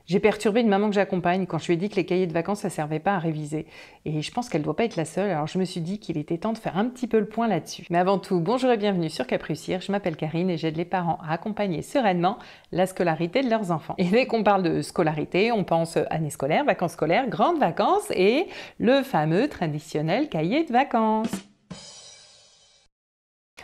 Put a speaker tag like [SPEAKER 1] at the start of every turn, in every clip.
[SPEAKER 1] J'ai perturbé une maman que j'accompagne quand je lui ai dit que les cahiers de vacances, ça ne servait pas à réviser. Et je pense qu'elle ne doit pas être la seule, alors je me suis dit qu'il était temps de faire un petit peu le point là-dessus. Mais avant tout, bonjour et bienvenue sur Capricire, je m'appelle Karine et j'aide les parents à accompagner sereinement la scolarité de leurs enfants. Et dès qu'on parle de scolarité, on pense année scolaire, vacances scolaires, grandes vacances et le fameux traditionnel cahier de vacances.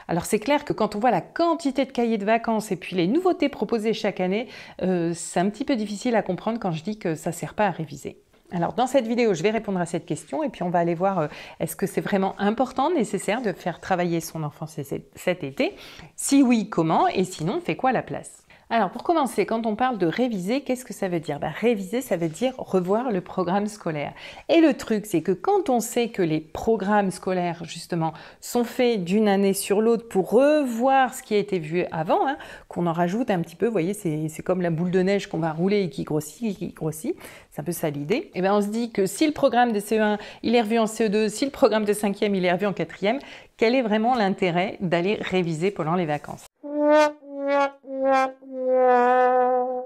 [SPEAKER 1] Alors c'est clair que quand on voit la quantité de cahiers de vacances et puis les nouveautés proposées chaque année, c'est un petit peu difficile à comprendre quand je dis que ça ne sert pas à réviser. Alors dans cette vidéo, je vais répondre à cette question et puis on va aller voir est-ce que c'est vraiment important, nécessaire de faire travailler son enfant cet été? Si oui, comment? Et sinon, on fait quoi à la place? Alors pour commencer, quand on parle de réviser, qu'est-ce que ça veut dire? Réviser, ça veut dire revoir le programme scolaire. Et le truc, c'est que quand on sait que les programmes scolaires, justement, sont faits d'une année sur l'autre pour revoir ce qui a été vu avant, qu'on en rajoute un petit peu, vous voyez, c'est comme la boule de neige qu'on va rouler et qui grossit, c'est un peu ça l'idée. Et bien on se dit que si le programme de CE1, il est revu en CE2, si le programme de 5e, il est revu en 4e, quel est vraiment l'intérêt d'aller réviser pendant les vacances?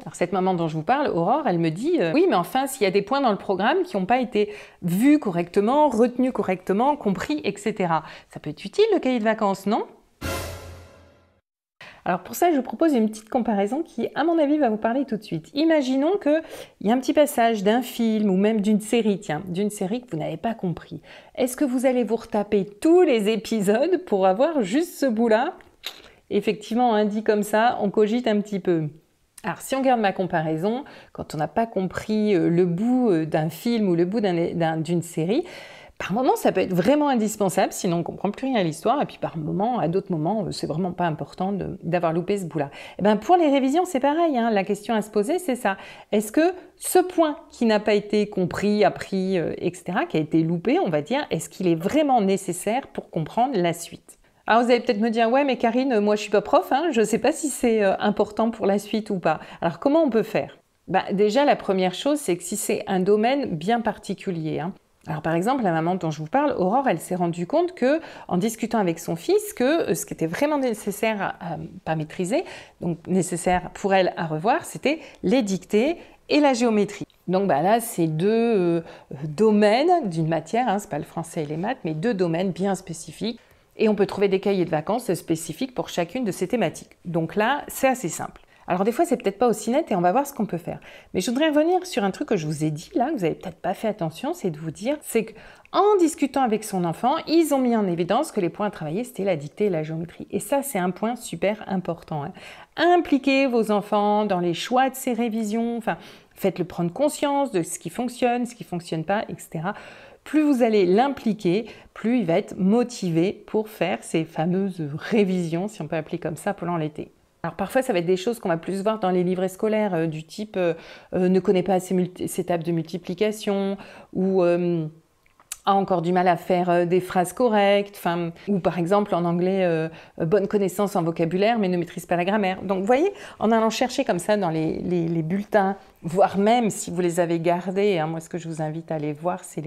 [SPEAKER 1] Alors cette maman dont je vous parle, Aurore, elle me dit oui, mais enfin, s'il y a des points dans le programme qui n'ont pas été vus correctement, retenus correctement, compris, etc. Ça peut être utile le cahier de vacances, non? Alors pour ça, je vous propose une petite comparaison qui, à mon avis, va vous parler tout de suite. Imaginons qu'il y a un petit passage d'un film ou même d'une série, d'une série que vous n'avez pas compris. Est-ce que vous allez vous retaper tous les épisodes pour avoir juste ce bout-là? Effectivement, dit comme ça, on cogite un petit peu. Alors si on regarde ma comparaison, quand on n'a pas compris le bout d'un film ou le bout d'une série, par moment ça peut être vraiment indispensable, sinon on ne comprend plus rien à l'histoire, et puis par moment, à d'autres moments, c'est vraiment pas important d'avoir loupé ce bout-là. Et bien pour les révisions, c'est pareil, la question à se poser, c'est ça. Est-ce que ce point qui n'a pas été compris, appris, etc., qui a été loupé, on va dire, est-ce qu'il est vraiment nécessaire pour comprendre la suite? Alors vous allez peut-être me dire, ouais mais Karine, moi je suis pas prof, je ne sais pas si c'est important pour la suite ou pas. Alors comment on peut faire? Déjà la première chose, c'est que si c'est un domaine bien particulier. Alors par exemple, la maman dont je vous parle, Aurore, elle s'est rendue compte que, en discutant avec son fils, que ce qui était vraiment nécessaire à pas maîtriser, donc nécessaire pour elle à revoir, c'était les dictées et la géométrie. Donc là, c'est deux domaines d'une matière, c'est pas le français et les maths, mais deux domaines bien spécifiques. Et on peut trouver des cahiers de vacances spécifiques pour chacune de ces thématiques. Donc là, c'est assez simple. Alors des fois, c'est peut-être pas aussi net et on va voir ce qu'on peut faire. Mais je voudrais revenir sur un truc que je vous ai dit là, que vous n'avez peut-être pas fait attention, c'est de vous dire, c'est qu'en discutant avec son enfant, ils ont mis en évidence que les points à travailler, c'était la dictée et la géométrie. Et ça, c'est un point super important. Impliquez vos enfants dans les choix de ces révisions, faites-le prendre conscience de ce qui fonctionne pas, etc. Plus vous allez l'impliquer, plus il va être motivé pour faire ces fameuses révisions, si on peut appeler comme ça, pendant l'été. Alors parfois, ça va être des choses qu'on va plus voir dans les livrets scolaires, du type ne connaît pas ses tables de multiplication, ou a encore du mal à faire des phrases correctes, ou par exemple en anglais, bonne connaissance en vocabulaire mais ne maîtrise pas la grammaire. Donc vous voyez, en allant chercher comme ça dans les bulletins, voire même si vous les avez gardés, moi ce que je vous invite à aller voir, c'est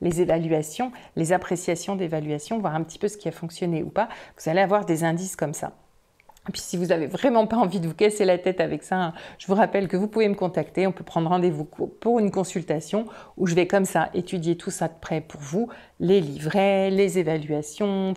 [SPEAKER 1] les évaluations, les appréciations d'évaluation, voir un petit peu ce qui a fonctionné ou pas, vous allez avoir des indices comme ça. Et puis si vous n'avez vraiment pas envie de vous casser la tête avec ça, je vous rappelle que vous pouvez me contacter, on peut prendre rendez-vous pour une consultation où je vais comme ça étudier tout ça de près pour vous, les livrets, les évaluations,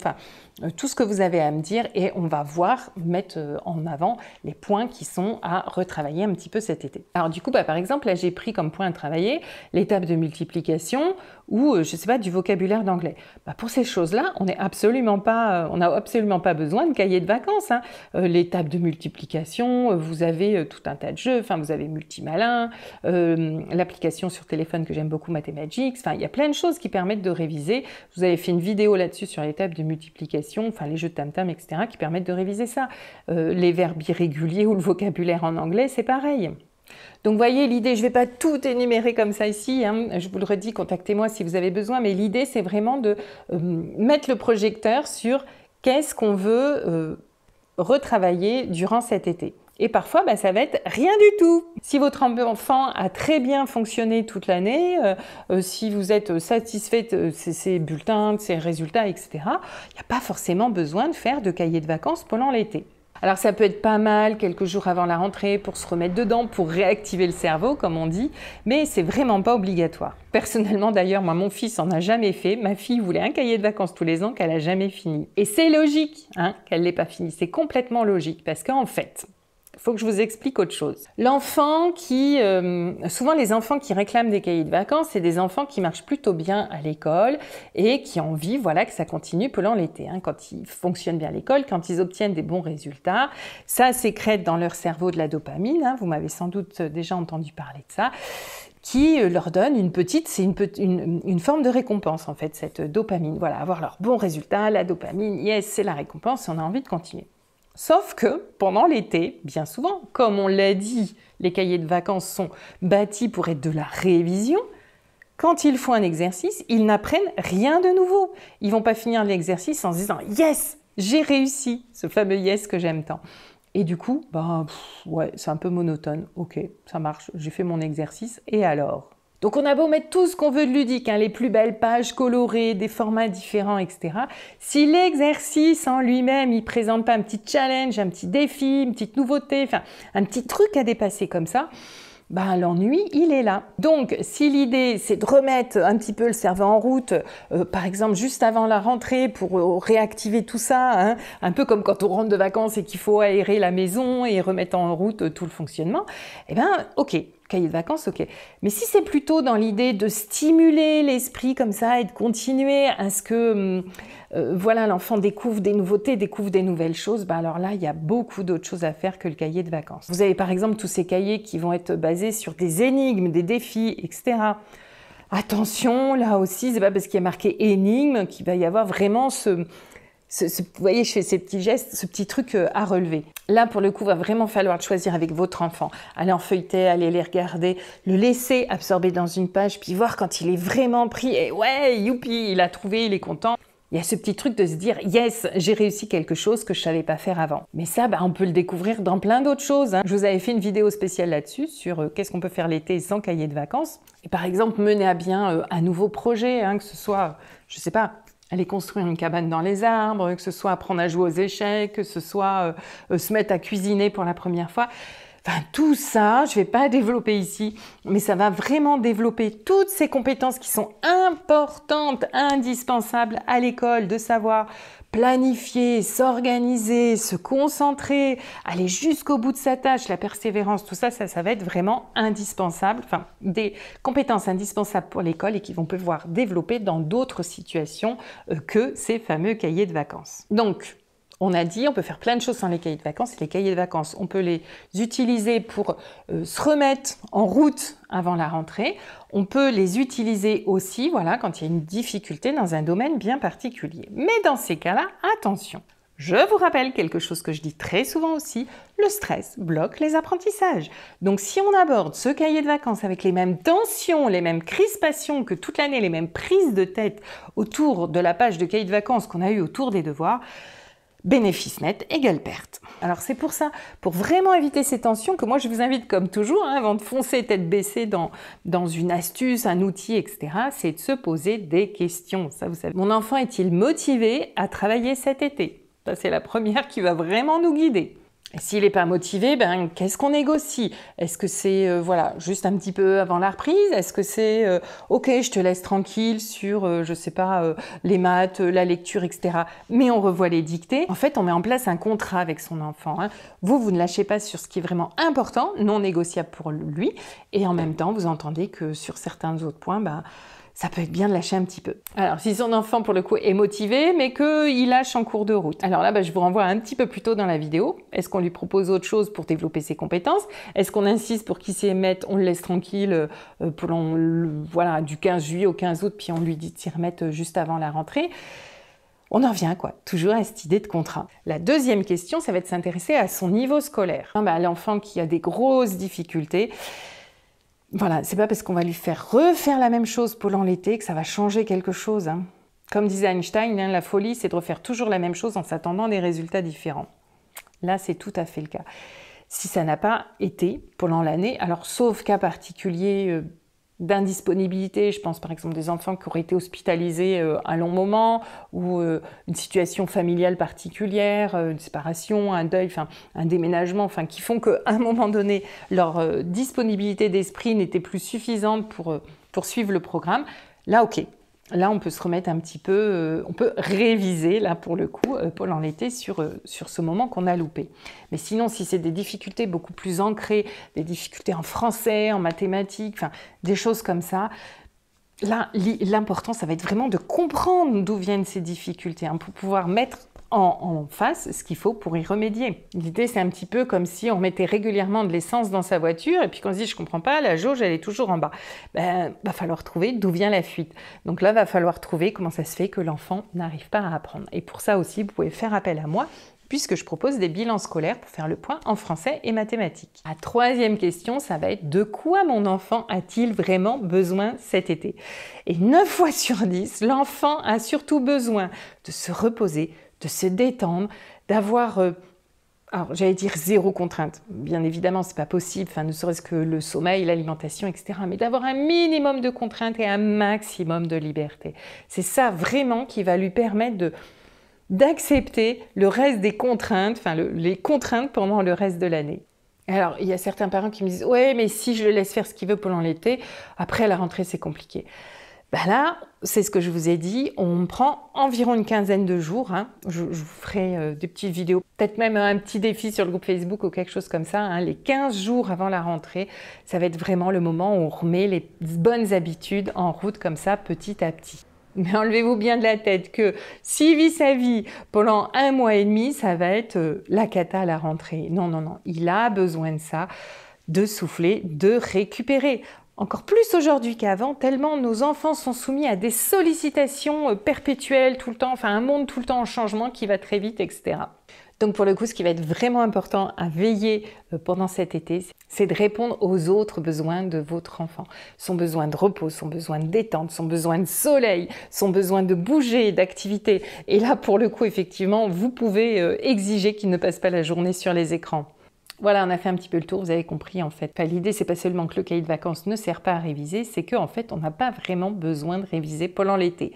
[SPEAKER 1] tout ce que vous avez à me dire et on va voir, mettre en avant les points qui sont à retravailler un petit peu cet été. Alors du coup, par exemple, là j'ai pris comme point à travailler les tables de multiplication ou, je sais pas, du vocabulaire d'anglais. Pour ces choses-là, on n'a absolument pas besoin de cahier de vacances. Les tables de multiplication, vous avez tout un tas de jeux, vous avez Multimalin, l'application sur téléphone que j'aime beaucoup, Mathematics, il y a plein de choses qui permettent de réviser. Je vous avais fait une vidéo là-dessus sur les tables de multiplication, les jeux de tam-tam, etc., qui permettent de réviser ça. Les verbes irréguliers ou le vocabulaire en anglais, c'est pareil. Donc vous voyez l'idée, je ne vais pas tout énumérer comme ça ici, je vous le redis, contactez-moi si vous avez besoin, mais l'idée c'est vraiment de mettre le projecteur sur qu'est-ce qu'on veut retravailler durant cet été. Et parfois, ça va être rien du tout. Si votre enfant a très bien fonctionné toute l'année, si vous êtes satisfait de ses bulletins, de ses résultats, etc., il n'y a pas forcément besoin de faire de cahier de vacances pendant l'été. Alors ça peut être pas mal quelques jours avant la rentrée pour se remettre dedans, pour réactiver le cerveau comme on dit, mais c'est vraiment pas obligatoire. Personnellement d'ailleurs, moi mon fils en a jamais fait, ma fille voulait un cahier de vacances tous les ans qu'elle a jamais fini. Et c'est logique qu'elle l'ait pas fini, c'est complètement logique parce qu'en fait, il faut que je vous explique autre chose. L'enfant qui, souvent les enfants qui réclament des cahiers de vacances, c'est des enfants qui marchent plutôt bien à l'école et qui ont envie, voilà, que ça continue pendant l'été. Quand ils fonctionnent bien à l'école, quand ils obtiennent des bons résultats, ça sécrète dans leur cerveau de la dopamine. Vous m'avez sans doute déjà entendu parler de ça, qui leur donne c'est une forme de récompense en fait, cette dopamine. Voilà, avoir leurs bons résultats, la dopamine, yes, c'est la récompense, on a envie de continuer. Sauf que pendant l'été, bien souvent, comme on l'a dit, les cahiers de vacances sont bâtis pour être de la révision. Quand ils font un exercice, ils n'apprennent rien de nouveau. Ils vont pas finir l'exercice en se disant « Yes, j'ai réussi !» Ce fameux « yes » que j'aime tant. Et du coup, ouais, c'est un peu monotone. Ok, ça marche, j'ai fait mon exercice, et alors ? Donc on a beau mettre tout ce qu'on veut de ludique, les plus belles pages colorées, des formats différents, etc. Si l'exercice en lui-même, il présente pas un petit challenge, un petit défi, une petite nouveauté, enfin un petit truc à dépasser comme ça, l'ennui, il est là. Donc, si l'idée, c'est de remettre un petit peu le cerveau en route, par exemple, juste avant la rentrée pour réactiver tout ça, un peu comme quand on rentre de vacances et qu'il faut aérer la maison et remettre en route tout le fonctionnement, ok, cahier de vacances, ok. Mais si c'est plutôt dans l'idée de stimuler l'esprit comme ça et de continuer à ce que l'enfant découvre des nouveautés, découvre des nouvelles choses, alors là, il y a beaucoup d'autres choses à faire que le cahier de vacances. Vous avez par exemple tous ces cahiers qui vont être basés sur des énigmes, des défis, etc. Attention, là aussi, c'est pas parce qu'il y a marqué énigme qu'il va y avoir vraiment vous voyez, je fais ces petits gestes, ce petit truc à relever. Là, pour le coup, il va vraiment falloir choisir avec votre enfant. Aller en feuilleter, aller les regarder, le laisser absorber dans une page, puis voir quand il est vraiment pris. Et ouais, youpi, il a trouvé, il est content. Il y a ce petit truc de se dire « Yes, j'ai réussi quelque chose que je ne savais pas faire avant ». Mais ça, on peut le découvrir dans plein d'autres choses. Je vous avais fait une vidéo spéciale là-dessus, sur qu'est-ce qu'on peut faire l'été sans cahier de vacances. Et par exemple, mener à bien un nouveau projet, que ce soit, je ne sais pas, aller construire une cabane dans les arbres, que ce soit apprendre à jouer aux échecs, que ce soit se mettre à cuisiner pour la première fois. Enfin, tout ça, je ne vais pas développer ici, mais ça va vraiment développer toutes ces compétences qui sont importantes, indispensables à l'école, de savoir planifier, s'organiser, se concentrer, aller jusqu'au bout de sa tâche, la persévérance, tout ça, ça va être vraiment indispensable, enfin, des compétences indispensables pour l'école et qui vont pouvoir développer dans d'autres situations que ces fameux cahiers de vacances. Donc, on a dit, on peut faire plein de choses sans les cahiers de vacances. Les cahiers de vacances, on peut les utiliser pour se remettre en route avant la rentrée. On peut les utiliser aussi, voilà, quand il y a une difficulté dans un domaine bien particulier. Mais dans ces cas-là, attention. Je vous rappelle quelque chose que je dis très souvent aussi, le stress bloque les apprentissages. Donc si on aborde ce cahier de vacances avec les mêmes tensions, les mêmes crispations que toute l'année, les mêmes prises de tête autour de la page de cahier de vacances qu'on a eu autour des devoirs, bénéfice net égale perte. Alors c'est pour ça, pour vraiment éviter ces tensions, que moi je vous invite comme toujours, avant de foncer tête baissée dans une astuce, un outil, etc., c'est de se poser des questions. Ça, vous savez, mon enfant est-il motivé à travailler cet été? Ça, c'est la première qui va vraiment nous guider. Et s'il n'est pas motivé, qu'est-ce qu'on négocie? Est-ce que c'est juste un petit peu avant la reprise? Est-ce que c'est ok, je te laisse tranquille sur, je sais pas, les maths, la lecture, etc. Mais on revoit les dictées. En fait, on met en place un contrat avec son enfant. Vous ne lâchez pas sur ce qui est vraiment important, non négociable pour lui. Et en même temps, vous entendez que sur certains autres points, ça peut être bien de lâcher un petit peu. Alors, si son enfant, pour le coup, est motivé, mais qu'il lâche en cours de route. Alors là, je vous renvoie un petit peu plus tôt dans la vidéo. Est-ce qu'on lui propose autre chose pour développer ses compétences? Est-ce qu'on insiste pour qu'il s'y mette? On le laisse tranquille du 15 juillet au 15 août, puis on lui dit de s'y remettre juste avant la rentrée? On en revient, toujours à cette idée de contrat. La deuxième question, ça va être de s'intéresser à son niveau scolaire. L'enfant qui a des grosses difficultés, voilà, c'est pas parce qu'on va lui faire refaire la même chose pendant l'été que ça va changer quelque chose. Comme disait Einstein, la folie, c'est de refaire toujours la même chose en s'attendant à des résultats différents. Là, c'est tout à fait le cas. Si ça n'a pas été pendant l'année, alors sauf cas particulier d'indisponibilité. Je pense par exemple des enfants qui auraient été hospitalisés un long moment ou une situation familiale particulière, une séparation, un deuil, enfin un déménagement, enfin qui font qu'à un moment donné, leur disponibilité d'esprit n'était plus suffisante pour suivre le programme. Là, ok. Là, on peut se remettre un petit peu, on peut réviser, là, pour le coup, pendant l'été, sur ce moment qu'on a loupé. Mais sinon, si c'est des difficultés beaucoup plus ancrées, des difficultés en français, en mathématiques, enfin, des choses comme ça, là, l'important, ça va être vraiment de comprendre d'où viennent ces difficultés, hein, pour pouvoir mettre en face ce qu'il faut pour y remédier. L'idée, c'est un petit peu comme si on mettait régulièrement de l'essence dans sa voiture et puis qu'on se dit « je comprends pas, la jauge, elle est toujours en bas ». Ben, va falloir trouver d'où vient la fuite. Donc là, va falloir trouver comment ça se fait que l'enfant n'arrive pas à apprendre. Et pour ça aussi, vous pouvez faire appel à moi puisque je propose des bilans scolaires pour faire le point en français et mathématiques. La troisième question, ça va être de quoi mon enfant a-t-il vraiment besoin cet été? Et 9 fois sur 10, l'enfant a surtout besoin de se reposer, de se détendre, d'avoir, alors j'allais dire zéro contrainte. Bien évidemment, c'est pas possible, enfin, ne serait-ce que le sommeil, l'alimentation, etc. Mais d'avoir un minimum de contraintes et un maximum de liberté. C'est ça vraiment qui va lui permettre d'accepter le reste des contraintes, enfin les contraintes pendant le reste de l'année. Alors, il y a certains parents qui me disent « ouais, mais si je le laisse faire ce qu'il veut pendant l'été, après à la rentrée, c'est compliqué ». Ben là, c'est ce que je vous ai dit, on prend environ une quinzaine de jours. Hein. Je vous ferai des petites vidéos, peut-être même un petit défi sur le groupe Facebook ou quelque chose comme ça. Hein. Les 15 jours avant la rentrée, ça va être vraiment le moment où on remet les bonnes habitudes en route comme ça, petit à petit. Mais enlevez-vous bien de la tête que s'il vit sa vie pendant 1 mois et demi, ça va être la cata à la rentrée. Non, non, non, il a besoin de ça, de souffler, de récupérer. Encore plus aujourd'hui qu'avant, tellement nos enfants sont soumis à des sollicitations perpétuelles tout le temps, enfin un monde tout le temps en changement qui va très vite, etc. Donc pour le coup, ce qui va être vraiment important à veiller pendant cet été, c'est de répondre aux autres besoins de votre enfant. Son besoin de repos, son besoin de détente, son besoin de soleil, son besoin de bouger, d'activité. Et là, pour le coup, effectivement, vous pouvez exiger qu'il ne passe pas la journée sur les écrans. Voilà, on a fait un petit peu le tour, vous avez compris en fait. Enfin, l'idée, c'est pas seulement que le cahier de vacances ne sert pas à réviser, c'est qu'en fait, on n'a pas vraiment besoin de réviser pendant l'été.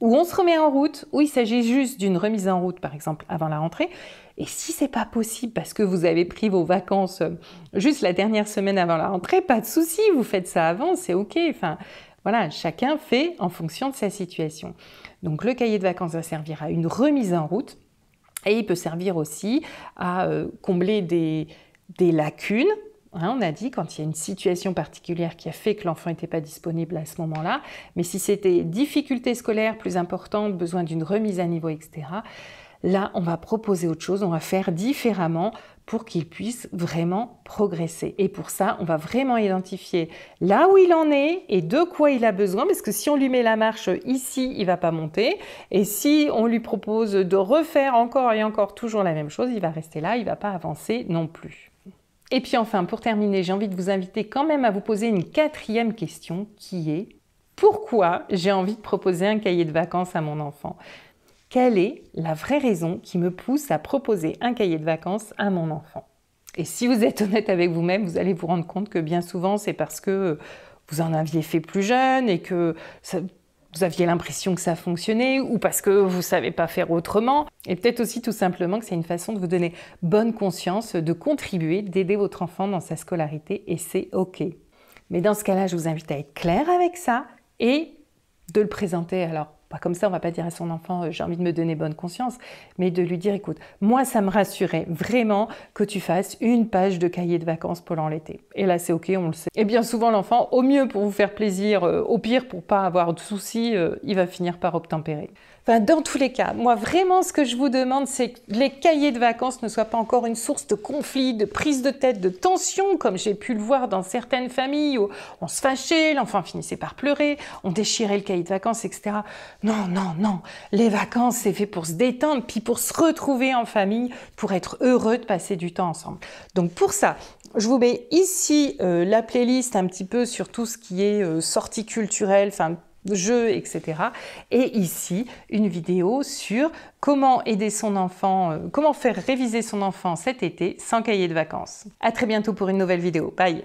[SPEAKER 1] Ou on se remet en route, ou il s'agit juste d'une remise en route, par exemple, avant la rentrée. Et si c'est pas possible parce que vous avez pris vos vacances juste la dernière semaine avant la rentrée, pas de souci, vous faites ça avant, c'est ok. Enfin, voilà, chacun fait en fonction de sa situation. Donc le cahier de vacances va servir à une remise en route. Et il peut servir aussi à combler des lacunes. Hein, on a dit quand il y a une situation particulière qui a fait que l'enfant n'était pas disponible à ce moment-là. Mais si c'était difficultés scolaires plus importantes, besoin d'une remise à niveau, etc., là, on va proposer autre chose, on va faire différemment pour qu'il puisse vraiment progresser. Et pour ça, on va vraiment identifier là où il en est et de quoi il a besoin, parce que si on lui met la marche ici, il ne va pas monter. Et si on lui propose de refaire encore et encore toujours la même chose, il va rester là, il ne va pas avancer non plus. Et puis enfin, pour terminer, j'ai envie de vous inviter quand même à vous poser une 4e question qui est « Pourquoi j'ai envie de proposer un cahier de vacances à mon enfant ?» Quelle est la vraie raison qui me pousse à proposer un cahier de vacances à mon enfant? Et si vous êtes honnête avec vous-même, vous allez vous rendre compte que bien souvent, c'est parce que vous en aviez fait plus jeune et que vous aviez l'impression que ça fonctionnait ou parce que vous ne savez pas faire autrement. Et peut-être aussi tout simplement que c'est une façon de vous donner bonne conscience, de contribuer, d'aider votre enfant dans sa scolarité et c'est ok. Mais dans ce cas-là, je vous invite à être clair avec ça et de le présenter alors. Pas comme ça, on ne va pas dire à son enfant « j'ai envie de me donner bonne conscience », mais de lui dire « écoute, moi ça me rassurait vraiment que tu fasses une page de cahier de vacances pendant l'été ». Et là c'est ok, on le sait. Et bien souvent l'enfant, au mieux pour vous faire plaisir, au pire pour pas avoir de soucis, il va finir par obtempérer. Enfin, dans tous les cas, moi vraiment ce que je vous demande, c'est que les cahiers de vacances ne soient pas encore une source de conflit, de prise de tête, de tension, comme j'ai pu le voir dans certaines familles où on se fâchait, l'enfant finissait par pleurer, on déchirait le cahier de vacances, etc. Non, non, non, les vacances c'est fait pour se détendre, puis pour se retrouver en famille, pour être heureux de passer du temps ensemble. Donc pour ça, je vous mets ici la playlist un petit peu sur tout ce qui est sortie culturelle, enfin jeux, etc. Et ici, une vidéo sur comment aider son enfant, comment faire réviser son enfant cet été sans cahier de vacances. À très bientôt pour une nouvelle vidéo. Bye!